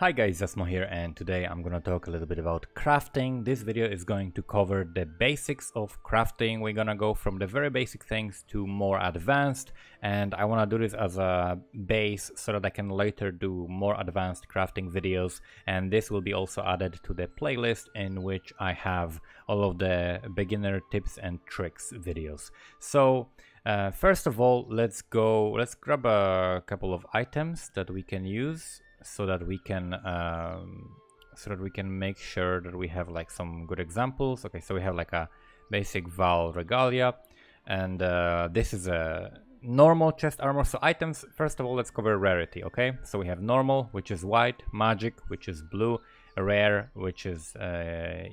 Hi guys, Zasmo here, and today I'm gonna talk a little bit about crafting. This video is going to cover the basics of crafting. We're gonna go from the very basic things to more advanced, and I wanna do this as a base so that I can later do more advanced crafting videos, and this will be also added to the playlist in which I have all of the beginner tips and tricks videos. So first of all, let's grab a couple of items that we can use so that we can make sure that we have like some good examples. Okay, so we have like a basic Val regalia, and this is a normal chest armor. So items, first of all, let's cover rarity. Okay, so we have normal, which is white, magic, which is blue, rare, which is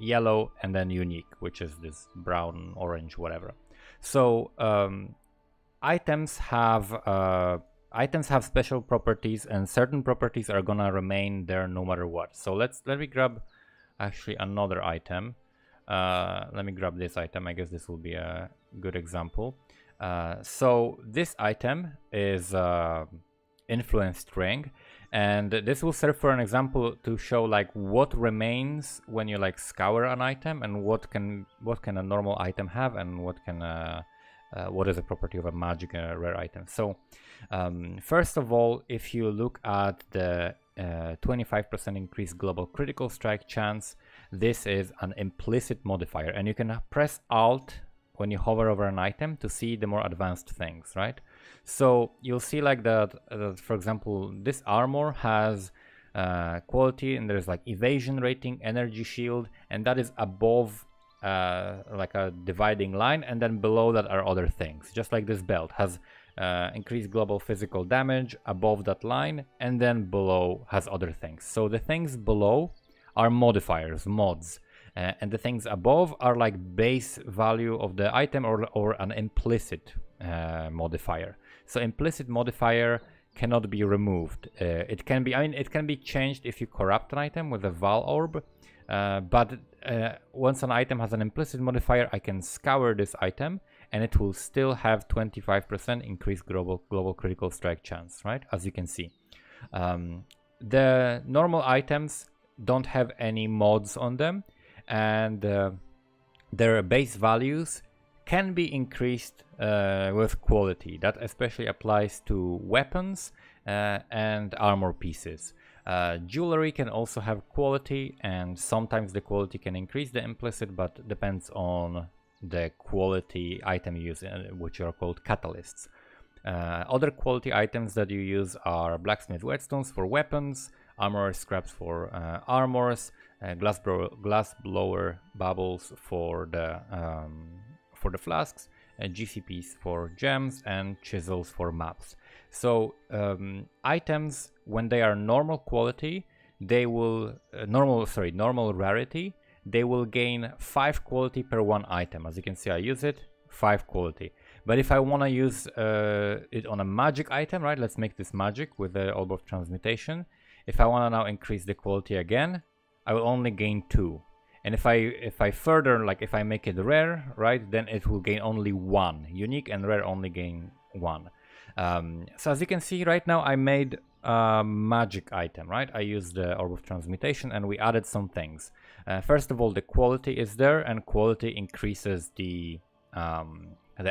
yellow, and then unique, which is this brown, orange, whatever. So items have special properties, and certain properties are gonna remain there no matter what. So let me grab actually another item. Let me grab this item. I guess this will be a good example. So this item is influenced ring, and this will serve for an example to show like what remains when you like scour an item, and what can a normal item have, and what is a property of a magic rare item. So first of all, if you look at the 25% increased global critical strike chance, this is an implicit modifier, and you can press Alt when you hover over an item to see the more advanced things, right? So you'll see like that, for example, this armor has quality, and there's like evasion rating, energy shield, and that is above like a dividing line, and then below that are other things. Just like this belt has increased global physical damage above that line, and then below has other things. So the things below are modifiers, mods, and the things above are like base value of the item, or an implicit modifier. So implicit modifier cannot be removed. It can be changed if you corrupt an item with a Val orb, but once an item has an implicit modifier, I can scour this item and it will still have 25% increased global critical strike chance, right? As you can see. The normal items don't have any mods on them, and their base values can be increased with quality. That especially applies to weapons and armor pieces. Jewelry can also have quality, and sometimes the quality can increase the implicit, but depends on the quality item you use, which are called catalysts. Other quality items that you use are blacksmith whetstones for weapons, armor scraps for armors, glass blower bubbles for the flasks, GCPs for gems, and chisels for maps. So items, when they are normal quality, they will normal rarity, they will gain 5 quality per one item. As you can see, I use it 5 quality. But if I want to use it on a magic item, right? Let's make this magic with the orb of transmutation. If I want to now increase the quality again, I will only gain 2. And if I further, like if I make it rare, right, then it will gain only 1. Unique and rare only gain 1. So as you can see right now, I made a magic item, right? I used the orb of transmutation, and we added some things. First of all, the quality is there, and quality increases the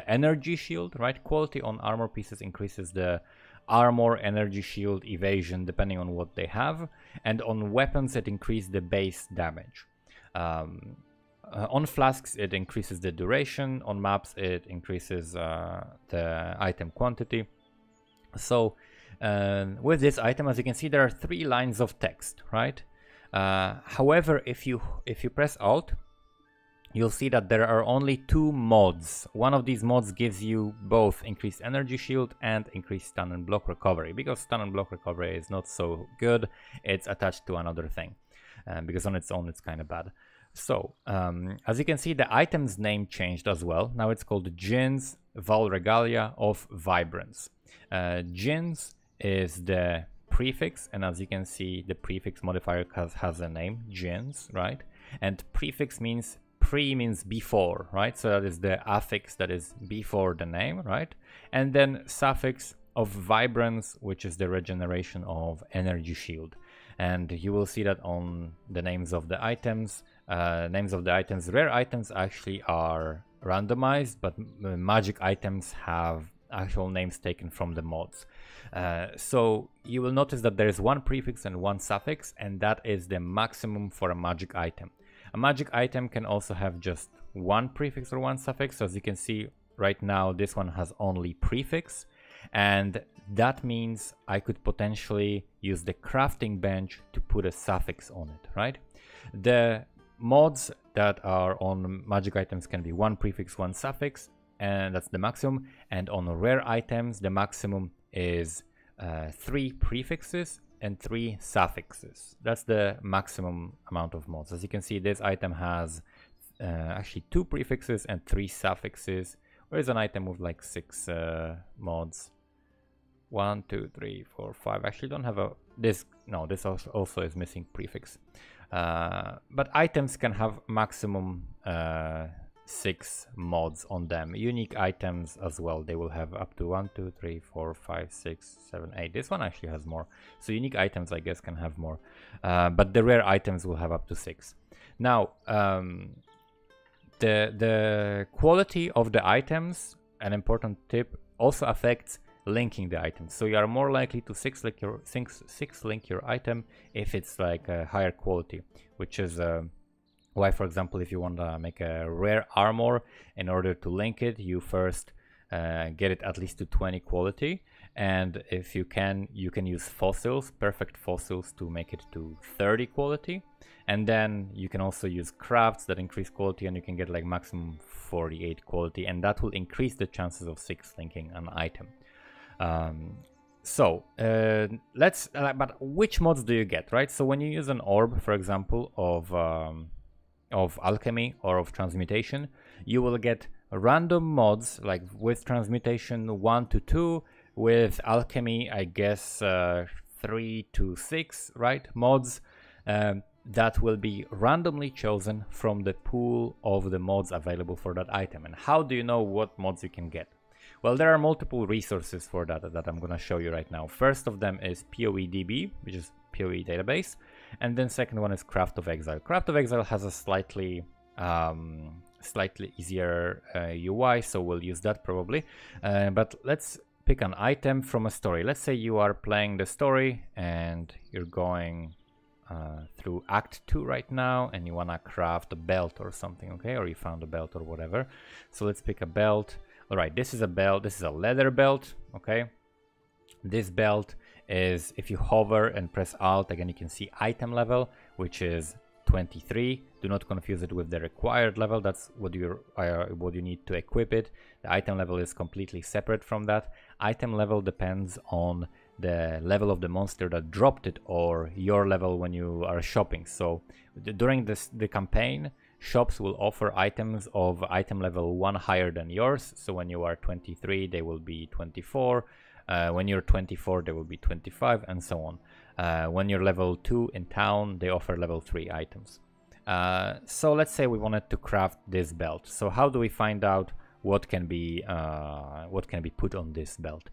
energy shield, right? Quality on armor pieces increases the armor, energy shield, evasion, depending on what they have, and on weapons it increases the base damage. On flasks it increases the duration, on maps it increases the item quantity. So with this item, as you can see, there are 3 lines of text, right? However, if you press Alt, you'll see that there are only 2 mods. One of these mods gives you both increased energy shield and increased stun and block recovery. Because stun and block recovery is not so good, it's attached to another thing, because on its own it's kind of bad. So as you can see, the item's name changed as well. Now it's called Jin's Val Regalia of Vibrance. Jin's is the prefix, and as you can see, the prefix modifier has a name, Jin's, right? And prefix means means before, right? So that is the affix that is before the name, right? And then suffix of vibrance, which is the regeneration of energy shield. And you will see that on the names of the items. Rare items actually are randomized, but magic items have actual names taken from the mods. So you will notice that there is one prefix and one suffix, and that is the maximum for a magic item. A magic item can also have just one prefix or one suffix. So as you can see right now, this one has only prefix, and that means I could potentially use the crafting bench to put a suffix on it, right? The mods that are on magic items can be one prefix, one suffix, and that's the maximum. And on rare items, the maximum is 3 prefixes and 3 suffixes. That's the maximum amount of mods. As you can see, this item has actually 2 prefixes and 3 suffixes. Where's an item with like 6 mods? 1, 2, 3, 4, 5. Actually, don't have a this. No, this also is missing prefix. But items can have maximum 6 mods on them. Unique items as well, they will have up to 1, 2, 3, 4, 5, 6, 7, 8. This one actually has more. So unique items, I guess, can have more. But the rare items will have up to 6. Now, the quality of the items, an important tip, also affects linking the items. So you are more likely to 6-link your item if it's like a higher quality, which is why, for example, if you want to make a rare armor, in order to link it, you first get it at least to 20 quality, and if you can use fossils, perfect fossils, to make it to 30 quality, and then you can also use crafts that increase quality, and you can get like maximum 48 quality, and that will increase the chances of 6-linking an item. But which mods do you get, right? So when you use an orb, for example, of alchemy or of transmutation, you will get random mods, like with transmutation 1 to 2, with alchemy, I guess 3 to 6, right? Mods that will be randomly chosen from the pool of the mods available for that item. And how do you know what mods you can get? Well, there are multiple resources for that I'm going to show you right now. First of them is POE which is POE database, and then second one is Craft of Exile. Craft of Exile has a slightly easier UI, so we'll use that probably. But let's pick an item from a story. Let's say you are playing the story and you're going through Act 2 right now, and you want to craft a belt or something, okay? Or you found a belt or whatever. So let's pick a belt. All right, this is a belt. This is a leather belt, okay? This belt is, if you hover and press Alt, again, you can see item level, which is 23. Do not confuse it with the required level. That's what you need to equip it. The item level is completely separate from that. Item level depends on the level of the monster that dropped it, or your level when you are shopping. So during the campaign, shops will offer items of item level 1 higher than yours. So when you are 23, they will be 24. When you're 24, they will be 25, and so on. When you're level 2 in town, they offer level 3 items. So let's say we wanted to craft this belt. So how do we find out what can be put on this belt?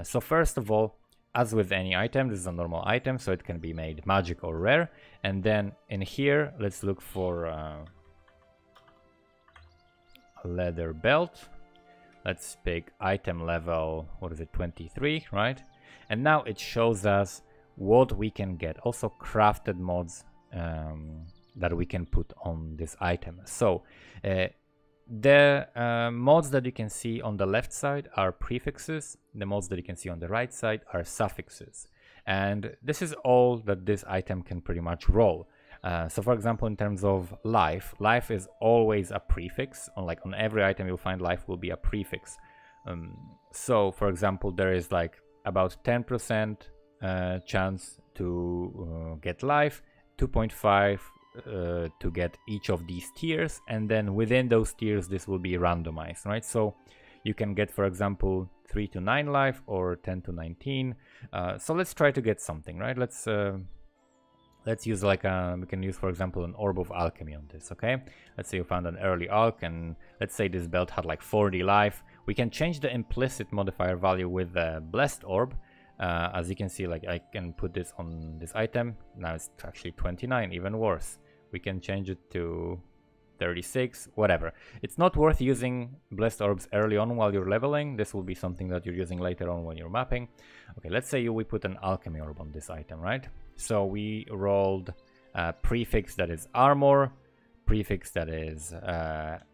So first of all, as with any item, this is a normal item, so it can be made magic or rare. And then in here, let's look for a leather belt. Let's pick item level, what is it, 23, right? And now it shows us what we can get. Also crafted mods that we can put on this item. So the mods that you can see on the left side are prefixes. The mods that you can see on the right side are suffixes. And this is all that this item can pretty much roll. So for example, in terms of life is always a prefix. On every item you'll find life will be a prefix. So for example, there is like about 10% chance to get life, 2.5 to get each of these tiers, and then within those tiers this will be randomized, right? So you can get, for example, 3 to 9 life or 10 to 19. So let's try to get something, right? Let's use like we can use, for example, an orb of alchemy on this, okay? Let's say you found an early alch, and let's say this belt had like 40 life. We can change the implicit modifier value with the blessed orb As you can see, like I can put this on this item. Now it's actually 29, even worse. We can change it to 36, whatever. It's not worth using blessed orbs early on while you're leveling. This will be something that you're using later on when you're mapping. Okay, let's say we put an alchemy orb on this item, right? So we rolled prefix that is armor, prefix that is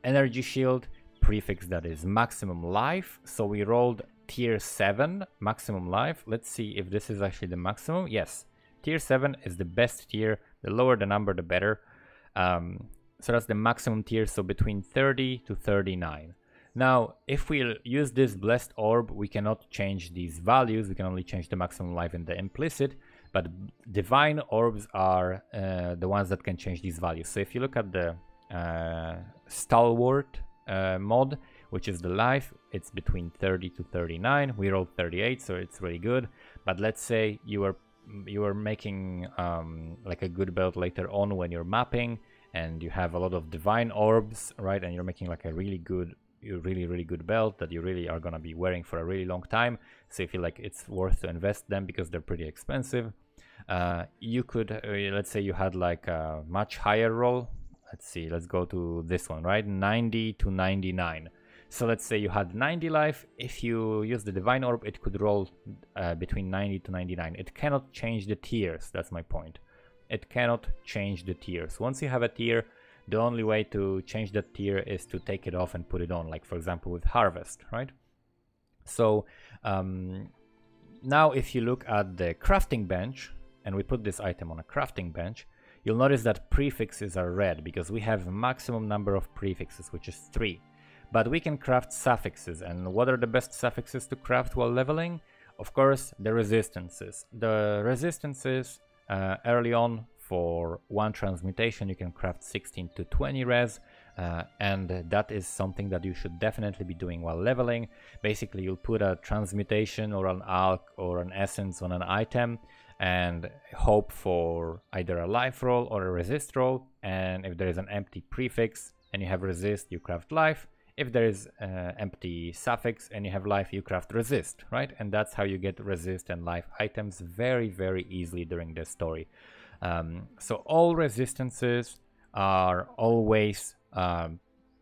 energy shield, prefix that is maximum life. So we rolled tier 7 maximum life. Let's see if this is actually the maximum. Yes, tier 7 is the best tier. The lower the number, the better. So that's the maximum tier, so between 30 to 39. Now, if we use this blessed orb, we cannot change these values. We can only change the maximum life in the implicit, but divine orbs are the ones that can change these values. So if you look at the stalwart mod, which is the life, it's between 30 to 39. We rolled 38, so it's really good. But let's say you are making like a good belt later on when you're mapping, and you have a lot of divine orbs, right? And you're making like a really good, really good belt that you really are gonna be wearing for a really long time. So you feel like it's worth to invest them because they're pretty expensive. You could, let's say you had like a much higher roll. Let's see, let's go to this one, right? 90 to 99. So let's say you had 90 life. If you use the divine orb, it could roll between 90 to 99. It cannot change the tiers, that's my point. It cannot change the tiers. Once you have a tier, the only way to change that tier is to take it off and put it on, like for example with harvest, right? So now if you look at the crafting bench, and we put this item on a crafting bench, you'll notice that prefixes are red because we have a maximum number of prefixes, which is 3. But we can craft suffixes, and what are the best suffixes to craft while leveling? Of course, the resistances. The resistances early on, for 1 transmutation, you can craft 16 to 20 res, and that is something that you should definitely be doing while leveling. Basically, you'll put a transmutation or an alch or an essence on an item and hope for either a life roll or a resist roll, and if there is an empty prefix and you have resist, you craft life. If there is empty suffix and you have life, you craft resist, right? And that's how you get resist and life items very easily during the story. So all resistances are always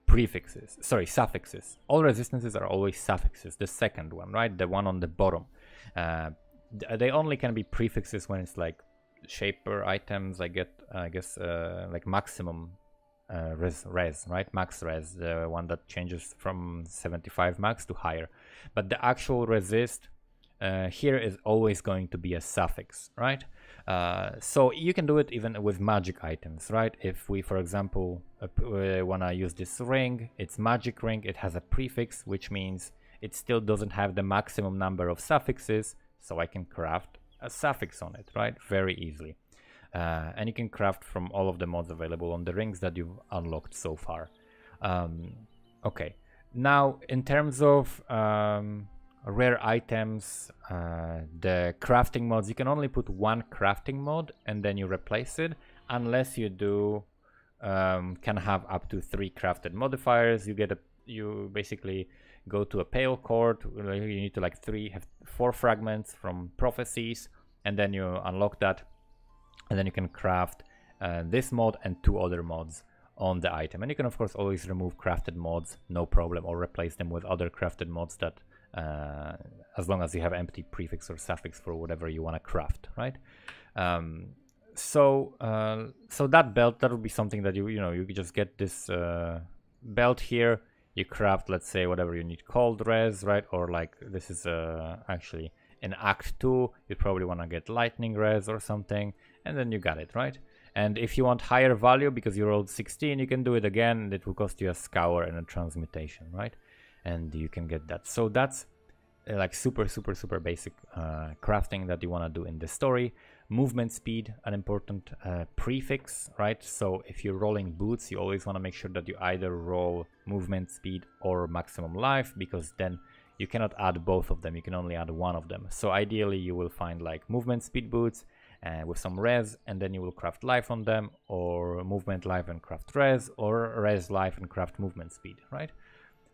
prefixes, sorry, suffixes. All resistances are always suffixes, the second one, right? The one on the bottom. They only can be prefixes when it's like shaper items. I guess like maximum res, right? Max res, the one that changes from 75 max to higher. But the actual resist here is always going to be a suffix, right? So you can do it even with magic items, right? If we, for example, want to use this ring, it's magic ring, it has a prefix, which means it still doesn't have the maximum number of suffixes, so I can craft a suffix on it, right? Very easily. And you can craft from all of the mods available on the rings that you've unlocked so far. Okay, now in terms of rare items, the crafting mods, you can only put 1 crafting mod and then you replace it, unless you do can have up to 3 crafted modifiers. You basically go to a pale court. You need to have 4 fragments from prophecies, and then you unlock that, and then you can craft this mod and 2 other mods on the item. And you can of course always remove crafted mods, no problem, or replace them with other crafted mods that as long as you have empty prefix or suffix for whatever you want to craft, right? So that belt, that would be something that you just get this belt here, you craft, let's say, whatever you need, cold res, right? Or like this is actually in Act 2, you probably want to get lightning res or something, and then you got it, right? And if you want higher value because you rolled 16, you can do it again. It will cost you a scour and a transmutation, right? And you can get that. So that's like super basic crafting that you want to do in the story. Movement speed, an important prefix, right? So if you're rolling boots, you always want to make sure that you either roll movement speed or maximum life, because then you cannot add both of them, you can only add one of them. So ideally you will find like movement speed boots with some res, and then you will craft life on them, or movement life and craft res, or res life and craft movement speed, right?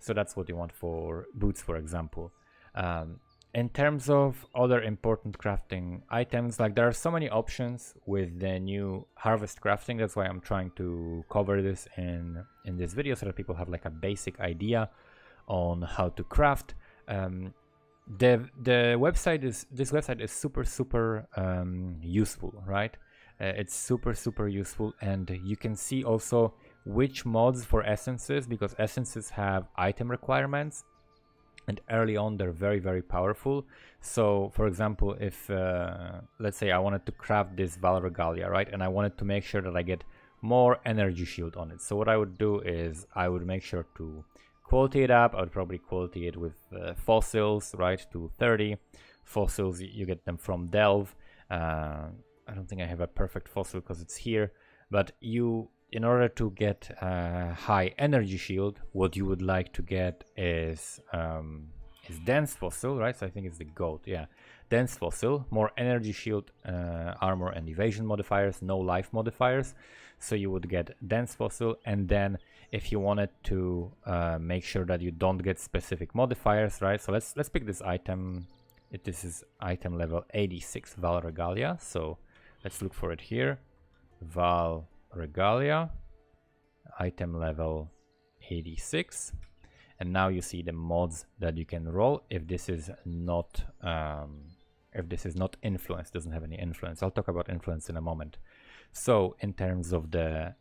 So that's what you want for boots, for example. In terms of other important crafting items, like there are so many options with the new harvest crafting. That's why I'm trying to cover this in this video, so that people have like a basic idea on how to craft. This website is super useful, right? It's super useful, and you can see also which mods for essences, because essences have item requirements, and early on they're very powerful. So for example, if let's say I wanted to craft this Val Regalia, right, and I wanted to make sure that I get more energy shield on it, so what I would do is I would make sure to quality it up. I would probably quality it with fossils, right, to 30 fossils. You get them from Delve. I don't think I have a perfect fossil because it's here, but you, in order to get high energy shield, what you would like to get is dense fossil, right? So I think it's the goat, yeah. Dense fossil, more energy shield, armor and evasion modifiers, no life modifiers. So you would get dense fossil, and then if you wanted to make sure that you don't get specific modifiers, right? So let's pick this item. This is item level 86, Val Regalia. So let's look for it here. Val Regalia, item level 86, and now you see the mods that you can roll if this is not influence, doesn't have any influence. I'll talk about influence in a moment. So in terms of the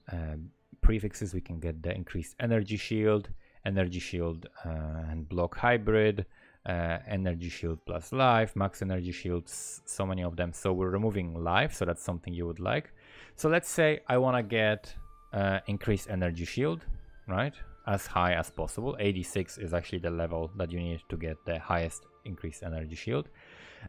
prefixes, we can get the increased energy shield and block hybrid, energy shield plus life, max energy shields, so many of them. So we're removing life, so that's something you would like. So let's say I want to get increased energy shield, right, as high as possible. 86 is actually the level that you need to get the highest increased energy shield.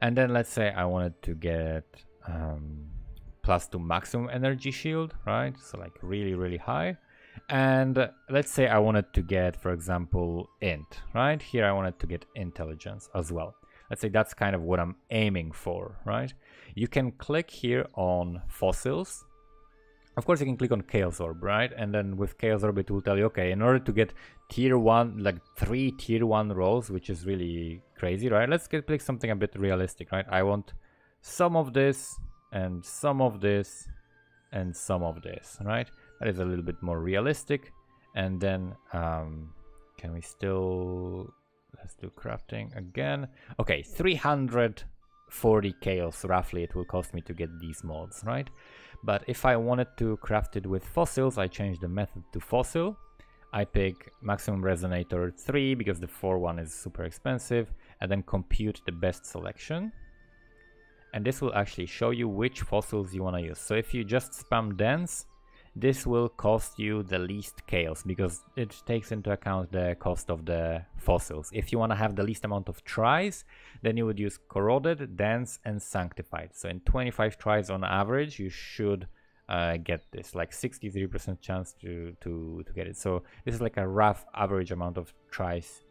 And then let's say I wanted to get +2 maximum energy shield, right, so like really high. And let's say I wanted to get, for example, int, right? Here I wanted to get intelligence as well. Let's say that's kind of what I'm aiming for, right? You can click here on fossils. Of course, you can click on Chaos Orb, right? And then with Chaos Orb, it will tell you, okay, in order to get tier 1, like 3 tier 1 rolls, which is really crazy, right? Let's pick something a bit realistic, right? I want some of this, and some of this, and some of this, right? That is a little bit more realistic. And then can we still, let's do crafting again. Okay, 340 chaos roughly it will cost me to get these mods, right? But if I wanted to craft it with fossils, I change the method to fossil. I pick maximum resonator 3 because the 4 one is super expensive, and then compute the best selection. And this will actually show you which fossils you want to use. So if you just spam dense, this will cost you the least chaos because it takes into account the cost of the fossils. If you want to have the least amount of tries, then you would use corroded, dense, and sanctified. So in 25 tries on average, you should get this, like 63% chance to get it. So this is like a rough average amount of tries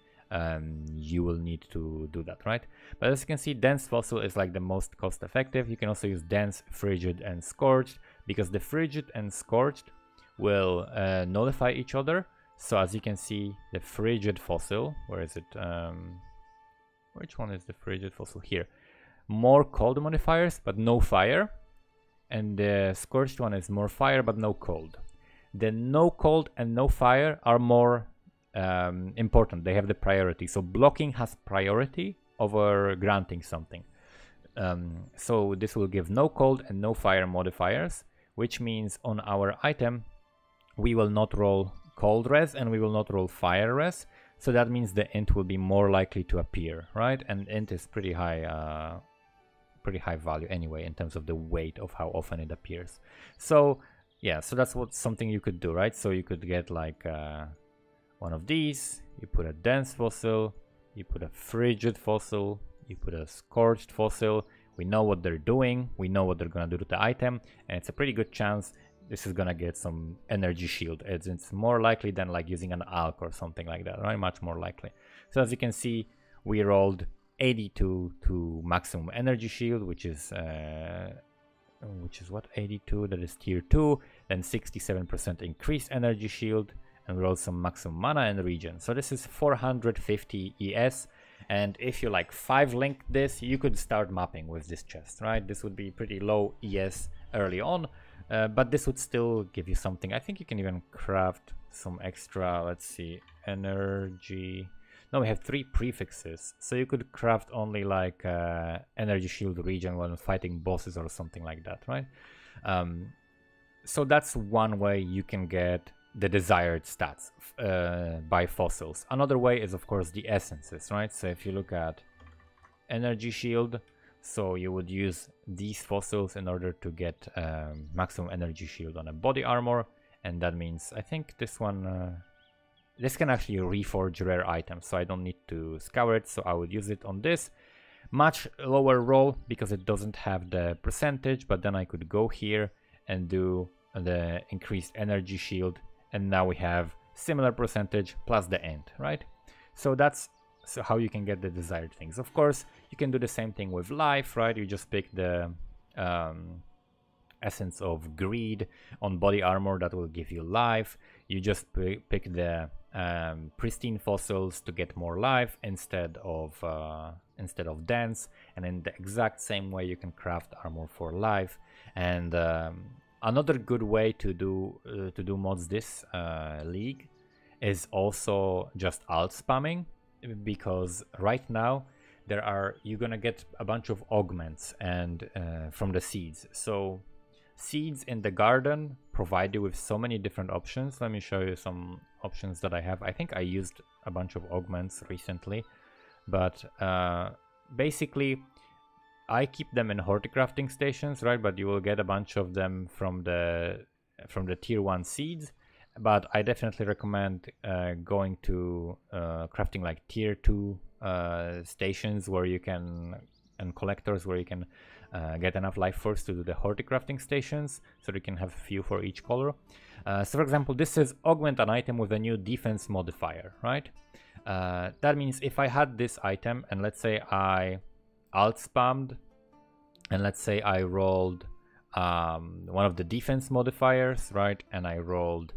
you will need to do that, right? But as you can see, dense fossil is like the most cost effective. You can also use dense, frigid, and scorched, because the frigid and scorched will nullify each other. So as you can see, the frigid fossil, where is it? Which one is the frigid fossil? Here. More cold modifiers, but no fire. And the scorched one is more fire, but no cold. The no cold and no fire are more important. They have the priority. So blocking has priority over granting something. So this will give no cold and no fire modifiers, which means on our item we will not roll cold res and we will not roll fire res. So that means the int will be more likely to appear, right? And int is pretty high value anyway in terms of the weight of how often it appears. So yeah, so that's something you could do, right? So you could get like one of these, you put a dense fossil, you put a frigid fossil, you put a scorched fossil. We know what they're doing, we know what they're gonna do to the item, and it's a pretty good chance this is gonna get some energy shield. It's more likely than like using an alk or something like that, right? Much more likely. So as you can see, we rolled 82 to maximum energy shield, which is what, 82, that is tier 2, then 67% increased energy shield, and we roll some maximum mana and regen. So this is 450 ES, And if you like 5 link this, you could start mapping with this chest, right? This would be pretty low ES early on, but this would still give you something. I think you can even craft some extra, let's see, energy. No, we have 3 prefixes, so you could craft only like energy shield region when fighting bosses or something like that, right? So that's one way you can get the desired stats by fossils. Another way is of course the essences, right? So if you look at energy shield, so you would use these fossils in order to get maximum energy shield on a body armor, and that means I think this one this can actually reforge rare items, so I don't need to scour it, so I would use it on this. Much lower roll because it doesn't have the percentage, but then I could go here and do the increased energy shield, and now we have similar percentage plus the end, right? So that's how you can get the desired things. Of course, you can do the same thing with life, right? You just pick the essence of greed on body armor that will give you life. You just pick the pristine fossils to get more life instead of dance, and in the exact same way you can craft armor for life. And another good way to do mods this league is also just alt spamming, because right now you're gonna get a bunch of augments and from the seeds. So seeds in the garden provide you with so many different options. Let me show you some options that I have. I think I used a bunch of augments recently, but basically I keep them in horticrafting stations, right? But you will get a bunch of them from the tier 1 seeds. But I definitely recommend going to crafting like tier 2 stations where you can, and collectors where you can get enough life force to do the horticrafting stations, so you can have a few for each color. So for example, this is augment an item with a new defense modifier, right? That means if I had this item and let's say I alt spammed and let's say I rolled one of the defense modifiers, right? And I rolled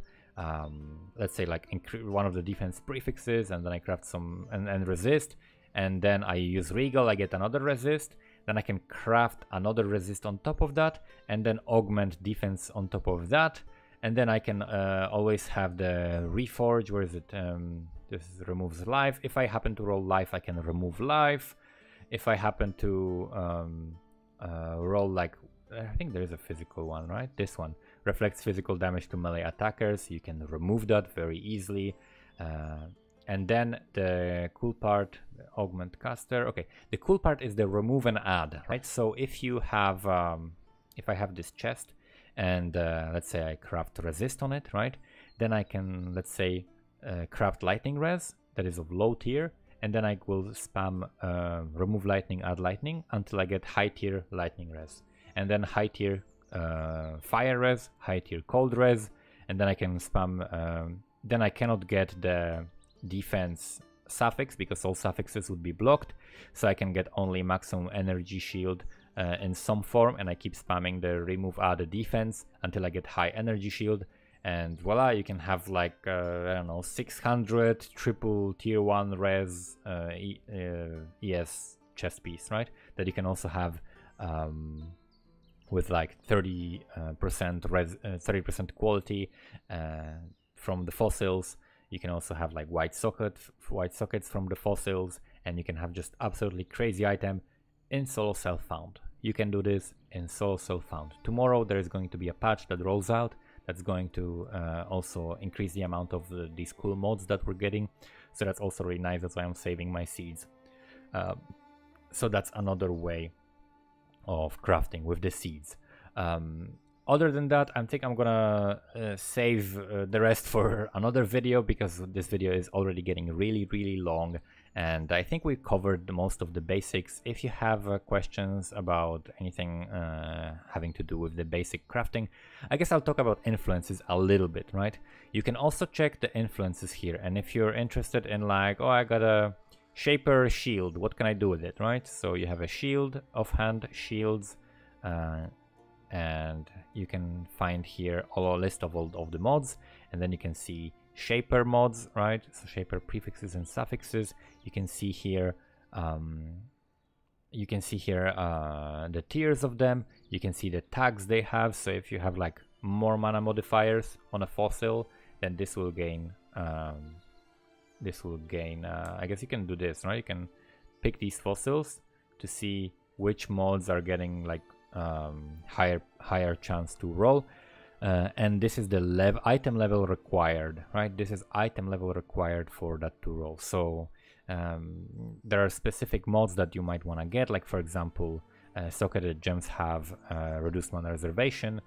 let's say like one of the defense prefixes, and then I craft some and resist, and then I use regal, I get another resist, then I can craft another resist on top of that, and then augment defense on top of that, and then I can always have the reforge. Where is it? This removes life. If I happen to roll life, I can remove life. If I happen to roll like, I think there is a physical one, right? This one reflects physical damage to melee attackers. You can remove that very easily. And then the cool part, the augment caster. Okay, the cool part is the remove and add, right? So if you have, if I have this chest and let's say I craft resist on it, right? Then I can, let's say, craft lightning res that is of low tier, and then I will spam remove lightning, add lightning until I get high tier lightning res, and then high tier fire res, high tier cold res, and then I can spam. Then I cannot get the defense suffix because all suffixes would be blocked, so I can get only maximum energy shield in some form, and I keep spamming the remove add defense until I get high energy shield, and voila, you can have like I don't know, 600 triple tier 1 res ES chest piece, right? That you can also have with like 30% res, 30% quality from the fossils. You can also have like white sockets from the fossils, and you can have just absolutely crazy item in solo self found. You can do this in solo self found. Tomorrow there is going to be a patch that rolls out that's going to also increase the amount of these cool mods that we're getting. So that's also really nice. That's why I'm saving my seeds. So that's another way of crafting with the seeds. Other than that, I think I'm gonna save the rest for another video, because this video is already getting really long, and I think we covered most of the basics. If you have questions about anything having to do with the basic crafting, I guess I'll talk about influences a little bit, right? You can also check the influences here, and if you're interested in like, oh, I got a shaper shield, what can I do with it, right? So you have a shield, offhand, shields, and you can find here a list of all of the mods, and then you can see shaper mods, right? So shaper prefixes and suffixes. You can see here You can see here the tiers of them. You can see the tags they have. So if you have like more mana modifiers on a fossil, then this will gain. I guess you can do this, right? You can pick these fossils to see which mods are getting like higher chance to roll. And this is the item level required, right? This is item level required for that to roll. So there are specific mods that you might want to get, like for example, socketed gems have reduced mana reservation,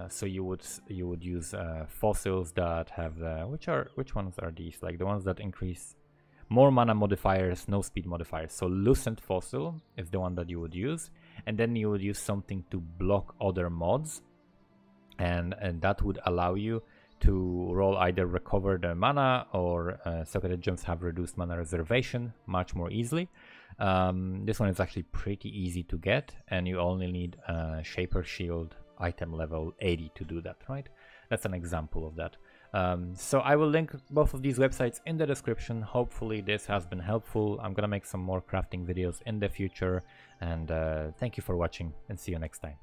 so you would use fossils that have the which ones are these? Like the ones that increase more mana modifiers, no speed modifiers. So Lucent Fossil is the one that you would use, and then you would use something to block other mods, and that would allow you to roll either recover the mana or socketed gems have reduced mana reservation much more easily. This one is actually pretty easy to get, and you only need Shaper Shield item level 80 to do that, right? That's an example of that. So I will link both of these websites in the description. Hopefully this has been helpful. I'm gonna make some more crafting videos in the future, and thank you for watching, and see you next time.